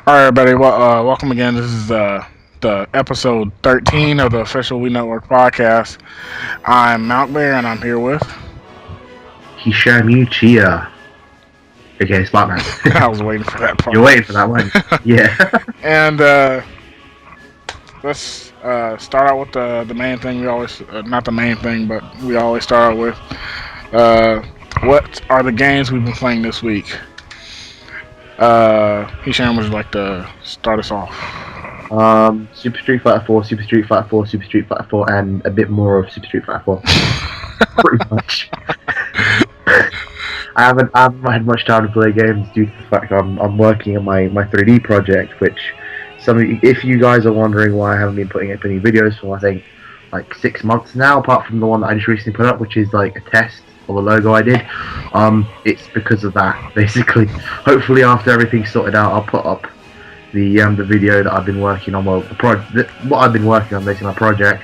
All right, everybody. Well, welcome again. This is the episode 13 of the official Wii Network Podcast. I'm Mount Bear, and I'm here with. Hishamu Chia. Okay, Sparkman. I was waiting for that part. You're waiting for that one. Yeah. And let's start out with the main thing. We always, not the main thing, but we always start out with what are the games we've been playing this week? Hisham, would you like to start us off? Super Street Fighter 4, Super Street Fighter 4, Super Street Fighter 4, and a bit more of Super Street Fighter 4. Pretty much. I haven't had much time to play games due to the fact I'm working on my 3D project, which if you guys are wondering why I haven't been putting up any videos for I think like 6 months now, apart from the one that I just recently put up, which is like a test or the logo I did, it's because of that basically. Hopefully after everything's sorted out, I'll put up the video that I've been working on, what I've been working on, basically my project,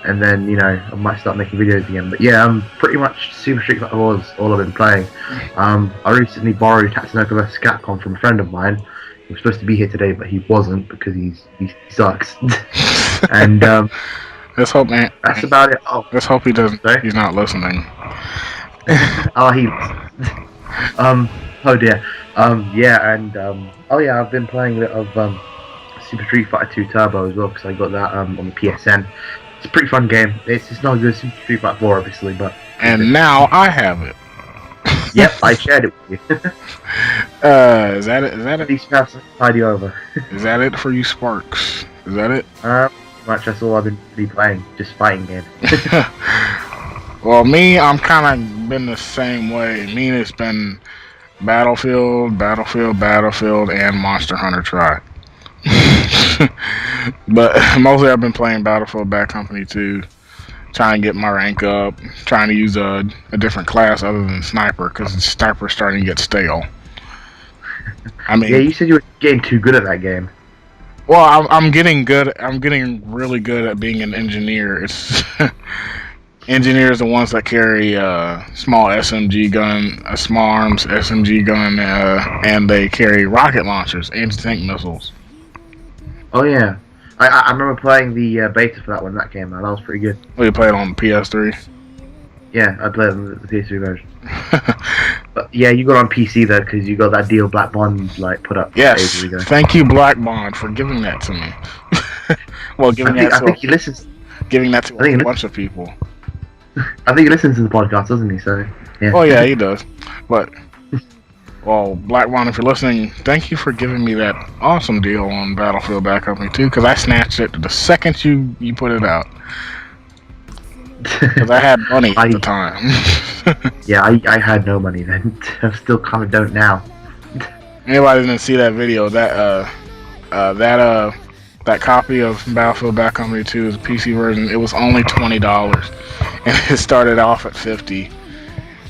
and then I might start making videos again. But yeah, pretty much Super Street Fighter 4 is all I've been playing. I recently borrowed Tatsunoko vs Capcom from a friend of mine. He was supposed to be here today, but he wasn't because he sucks. And let's hope, man. That's about it. Oh, let's hope he doesn't. Sorry? He's not listening. Oh, oh dear. Yeah, and oh yeah, I've been playing a bit of Super Street Fighter 2 Turbo as well, because I got that on the PSN. It's a pretty fun game. It's not good as Super Street Fighter 4, obviously, but. And now I have it. Yep, I shared it with you. Is that it? Is that At it? least you have something to tide you over. Is that it for you, Sparks? Is that it? Pretty much that's all I've been really playing, just fighting games. Well, me, I'm kind of been the same way. Me, it's been Battlefield, and Monster Hunter Tri. But mostly I've been playing Battlefield Bad Company 2, trying to get my rank up, trying to use a different class other than Sniper, because Sniper's starting to get stale. I mean, yeah, you said you were getting too good at that game. Well, I'm getting good. I'm getting really good at being an engineer. It's engineers are the ones that carry a small SMG gun, a small arms SMG gun, and they carry rocket launchers, anti-tank missiles. Oh yeah, I remember playing the beta for that when that came out. That was pretty good. Well, you played it on the PS3? Yeah, I played on the PS3 version. But yeah, you got on PC though, because you got that deal Black Bond put up. Yes, ages ago. Thank you, Black Bond, for giving that to me. Well, I think he listens. Giving that to a bunch of people. I think he listens to the podcast, doesn't he? So yeah. Oh yeah, he does. But well, Black Bond, if you're listening, thank you for giving me that awesome deal on Battlefield Bad Company 2, because I snatched it the second you put it out. Because I had money at the time. Yeah, I had no money then. I still kind of don't now. Anybody didn't see that video? That copy of Battlefield Bad Company 2 is a PC version. It was only $20, and it started off at $50.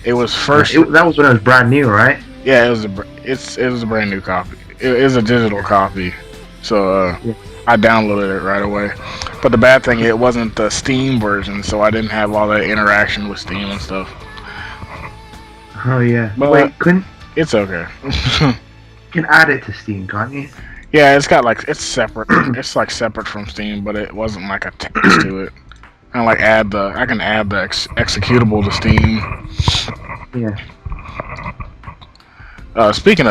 It was first. That was when it was brand new, right? Yeah, it was a brand new copy. It is a digital copy, so yeah. I downloaded it right away. But the bad thing, it wasn't the Steam version, so I didn't have all that interaction with Steam and stuff. Oh yeah. But wait, couldn't? It's okay. You can add it to Steam, can't you? Yeah, it's got it's separate. It's separate from Steam, but it wasn't attached to it. I can add the executable to Steam. Yeah. Speaking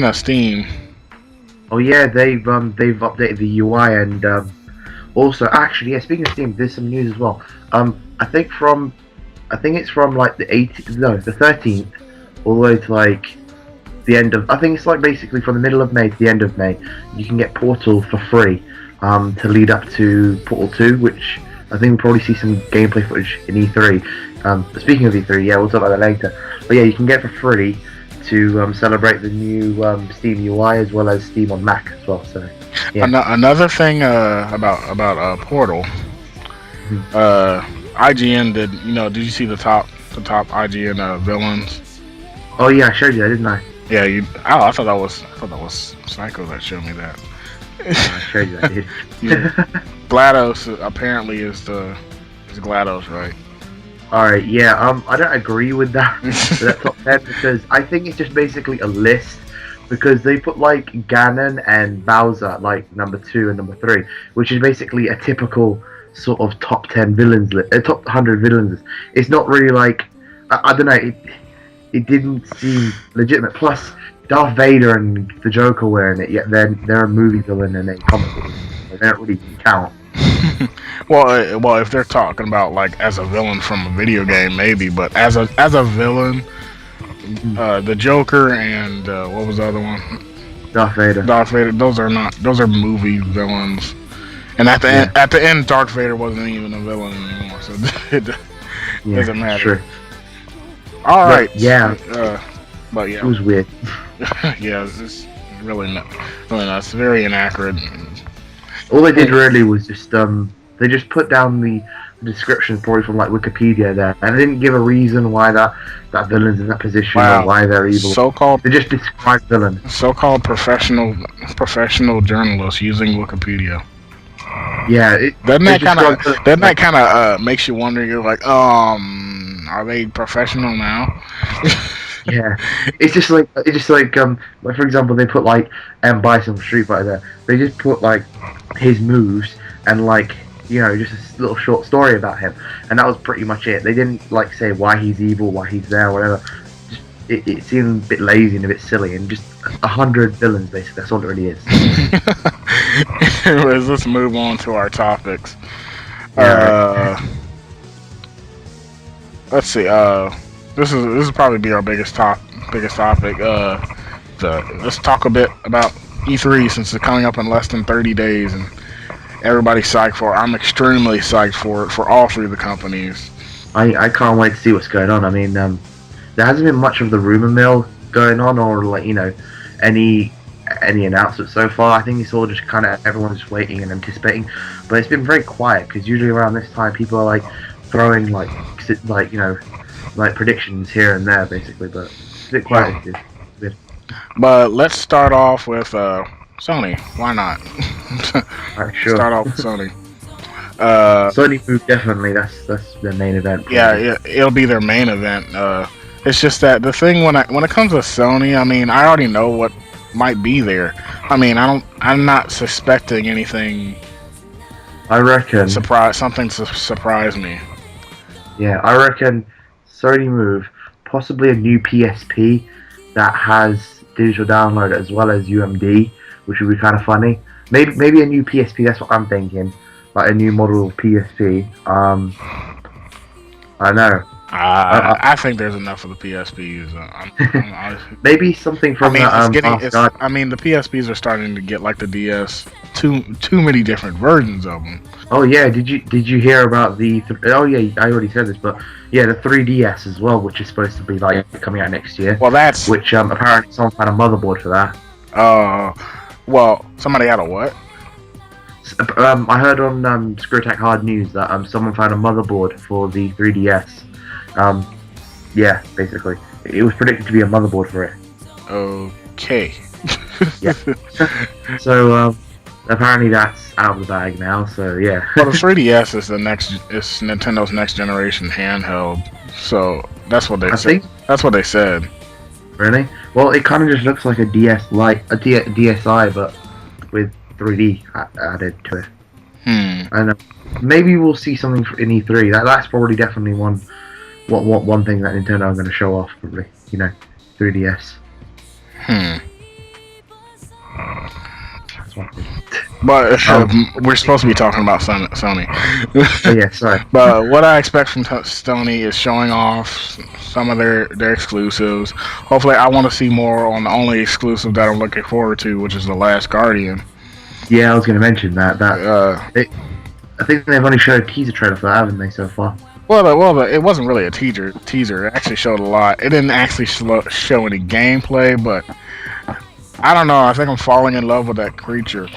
of Steam. Oh yeah, they've updated the UI and also actually speaking of Steam, there's some news as well. I think it's from the 13th all the way to the end of, I think it's basically from the middle of May to the end of May, you can get Portal for free to lead up to Portal 2, which I think we'll probably see some gameplay footage in E3. Speaking of E3, yeah, we'll talk about that later. But yeah, you can get it for free to celebrate the new Steam UI as well as Steam on Mac as well. So yeah. Another thing about Portal, IGN did. Did you see the top IGN villains? Oh yeah, I showed you that, didn't I? Yeah, I thought that was Psycho that showed me that. I showed you that, dude. GLaDOS apparently is GLaDOS, right? Alright, yeah, I don't agree with that top 10 because I think it's just basically a list because they put like Ganon and Bowser like number 2 and number 3, which is basically a typical sort of top 10 villains, top 100 villains. It's not really like I don't know. It didn't seem legitimate. Plus, Darth Vader and the Joker were in it, yet they're a movie villain and a comic book. They don't really count. well, if they're talking about like as a villain from a video game, maybe, but as a villain, the Joker and what was the other one? Darth Vader. Those are movie villains. And at the end, Darth Vader wasn't even a villain anymore, so it doesn't matter. Sure. All right. Yeah. But yeah, it was weird. Yeah, it's really not. It's very inaccurate. All they did really was just they just put down the description probably from like Wikipedia there, and they didn't give a reason why that villain's in that position or why they're evil. So-called, they just described villain. So-called professional journalists using Wikipedia. Yeah, doesn't that kind of makes you wonder? You're like, are they professional now? Yeah, it's just like for example, they put like M. Bison from Street Fighter there. They just put like his moves and like just a little short story about him, and that was pretty much it. They didn't like say why he's evil, why he's there, whatever. Just, it seemed a bit lazy and a bit silly, and just 100 villains basically. That's all it really is. Anyways, let's move on to our topics. Let's see. This is probably be our biggest topic. Let's talk a bit about E3 since it's coming up in less than 30 days, and everybody's psyched for it. I'm extremely psyched for it for all three of the companies. I can't wait to see what's going on. I mean, there hasn't been much of the rumor mill going on, or like any announcements so far. I think it's all just kind of everyone's just waiting and anticipating, but it's been very quiet because usually around this time people are like throwing like predictions here and there basically, but it's a bit quiet. Yeah. It's good. But let's start off with Sony. Why not? Alright, sure. Start off with Sony. Sony Move, definitely. That's their main event. Probably. Yeah, it'll be their main event. It's just that the thing when it comes to Sony, I mean, I already know what might be there. I mean, I'm not suspecting anything. I reckon something to surprise me. Yeah, I reckon Sony Move, possibly a new PSP that has digital download as well as UMD, which would be kind of funny. Maybe a new PSP. That's what I'm thinking, like a new model of PSP. I know. I think there's enough of the PSPs. Maybe something from the PSPs are starting to get like the DS. Too many different versions of them. Oh yeah, did you hear about the? Oh yeah, I already said this, but yeah, the 3DS as well, which is supposed to be like coming out next year. Well, that's which apparently someone had a motherboard for that. Well, somebody had a what? I heard on ScrewAttack Hard News that someone found a motherboard for the 3DS. Yeah, basically, it was predicted to be a motherboard for it. Okay. Yeah. So apparently that's out of the bag now. So yeah. Well, the 3DS is Nintendo's next generation handheld. So that's what they said. That's what they said. Really? Well, it kind of just looks like a DS Lite, a DSi, but with 3D added to it. And maybe we'll see something in E3. That's probably definitely one thing that Nintendo are going to show off. Probably, 3DS. That's one thing. But we're supposed to be talking about Sony. Oh, yeah, sorry. But what I expect from Sony is showing off some of their exclusives. Hopefully, I want to see more on the only exclusive that I'm looking forward to, which is The Last Guardian. Yeah, I was going to mention that. I think they've only showed a teaser trailer for that, haven't they, so far? Well, it wasn't really a teaser. It actually showed a lot. It didn't actually show any gameplay, but I don't know. I think I'm falling in love with that creature.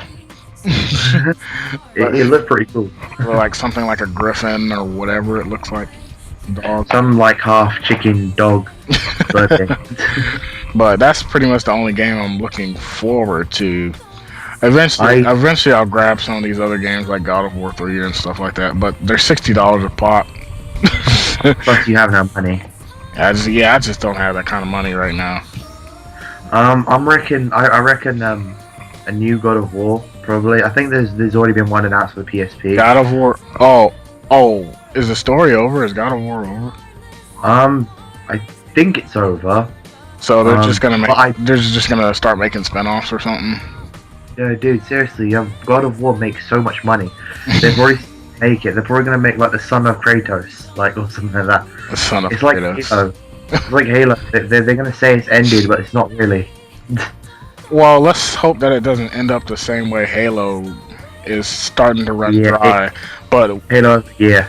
It looked pretty cool. Like something like a griffin or whatever it looks like. Dog. Some like half chicken dog. But that's pretty much the only game I'm looking forward to. Eventually I'll grab some of these other games like God of War 3 and stuff like that. But they're $60 a pop. Plus you have no money. I just don't have that kind of money right now. I reckon a new God of War probably. I think there's already been one announced for the PSP. God of War. Oh, is the story over? Is God of War over? I think it's over. So they're just gonna they're just gonna start making spin-offs or something. Yeah, dude, seriously, God of War makes so much money. They've already make it. They're probably gonna make like the son of Kratos, like or something like that. The son of It's Kratos. like Halo. It's like Halo. They're gonna say it's ended, but it's not really. Well, let's hope that it doesn't end up the same way Halo is starting to run dry. But Halo, yeah.